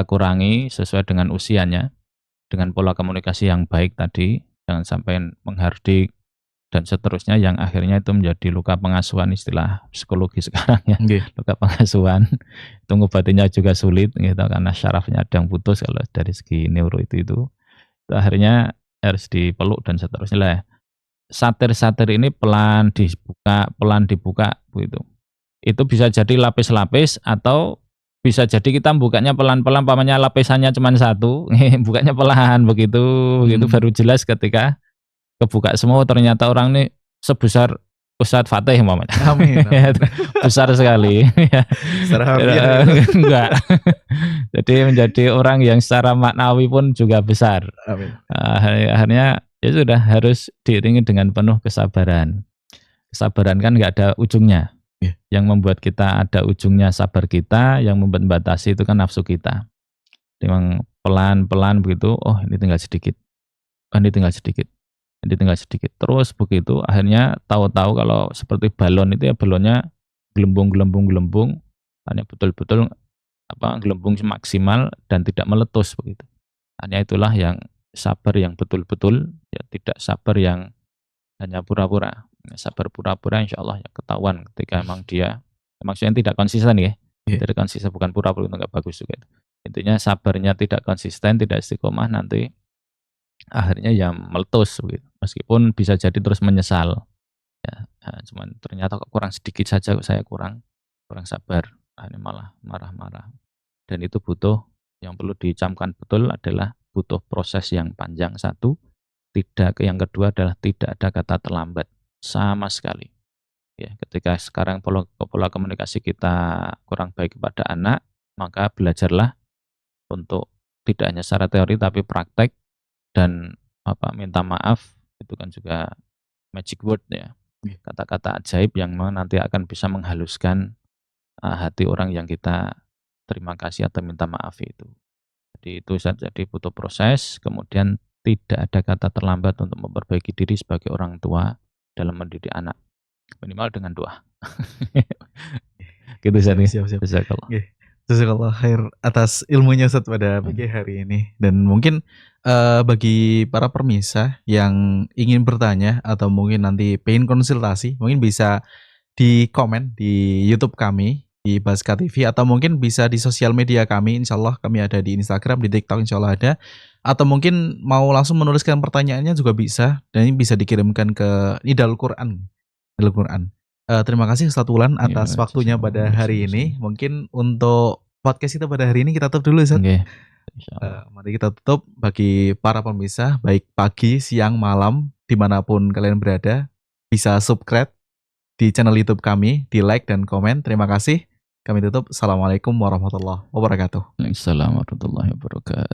kurangi sesuai dengan usianya, dengan pola komunikasi yang baik tadi, jangan sampai menghardik dan seterusnya yang akhirnya itu menjadi luka pengasuhan, istilah psikologi sekarang ya. Luka pengasuhan itu ngobatinya juga sulit gitu, karena syarafnya ada yang putus kalau dari segi neuro itu akhirnya harus dipeluk dan seterusnya lah. Satir-satir ini pelan dibuka begitu. Itu bisa jadi lapis-lapis atau bisa jadi kita bukanya pelan-pelan, pamannya lapisannya cuma satu, bukanya pelan begitu baru jelas ketika kebuka semua, ternyata orang ini sebesar Ustadz Fatih umpamanya. Amin. Besar sekali. Enggak. Jadi menjadi orang yang secara maknawi pun juga besar. Amin. Akhirnya ya sudah harus diiringi dengan penuh kesabaran. Kesabaran kan enggak ada ujungnya. Yeah. Yang membuat kita ada ujungnya sabar kita, yang membatasi itu kan nafsu kita. Memang pelan-pelan begitu, oh ini tinggal sedikit. Oh ini tinggal sedikit. Jadi tinggal sedikit. Terus begitu akhirnya tahu-tahu kalau seperti balon itu ya balonnya gelembung, hanya betul-betul gelembung maksimal dan tidak meletus begitu. Hanya itulah yang sabar yang betul-betul, ya tidak sabar yang hanya pura-pura. Sabar pura-pura insya Allah ya ketahuan ketika emang dia maksudnya tidak konsisten ya. Tidak konsisten, bukan pura-pura, itu enggak bagus juga. Intinya sabarnya tidak konsisten, tidak istiqomah, nanti akhirnya ya meletus gitu. Meskipun bisa jadi terus menyesal ya, cuman ternyata kok kurang sedikit saja kok saya kurang sabar, ini malah marah-marah. Dan itu butuh, yang perlu dicamkan betul adalah butuh proses yang panjang satu, yang kedua adalah tidak ada kata terlambat sama sekali ya. Ketika sekarang pola komunikasi kita kurang baik kepada anak, maka belajarlah untuk tidak hanya secara teori tapi praktek. Dan minta maaf itu kan juga magic word ya, kata-kata ajaib yang nanti akan bisa menghaluskan hati orang yang kita terima kasih atau minta maaf itu. Jadi itu jadi butuh proses, kemudian tidak ada kata terlambat untuk memperbaiki diri sebagai orang tua dalam mendidik anak, minimal dengan doa. Gitu Ustaz. Siap. Jazakallah khair atas ilmunya Ustaz pada pagi hari ini. Dan mungkin bagi para permisah yang ingin bertanya atau mungkin nanti pengen konsultasi, mungkin bisa di komen di YouTube kami di Baska TV, atau mungkin bisa di sosial media kami. Insyaallah kami ada di Instagram, di TikTok insyaallah ada. Atau mungkin mau langsung menuliskan pertanyaannya juga bisa, dan ini bisa dikirimkan ke Nidal Quran. Terima kasih Ustaz Wulan atas waktunya pada hari ini. Mungkin untuk podcast kita pada hari ini kita tutup dulu Ustaz. Mari kita tutup. Bagi para pemirsa, baik pagi, siang, malam, dimanapun kalian berada, bisa subscribe di channel YouTube kami, di like dan komen. Terima kasih. Kami tutup. Assalamualaikum warahmatullahi wabarakatuh. Waalaikumsalam warahmatullahi wabarakatuh.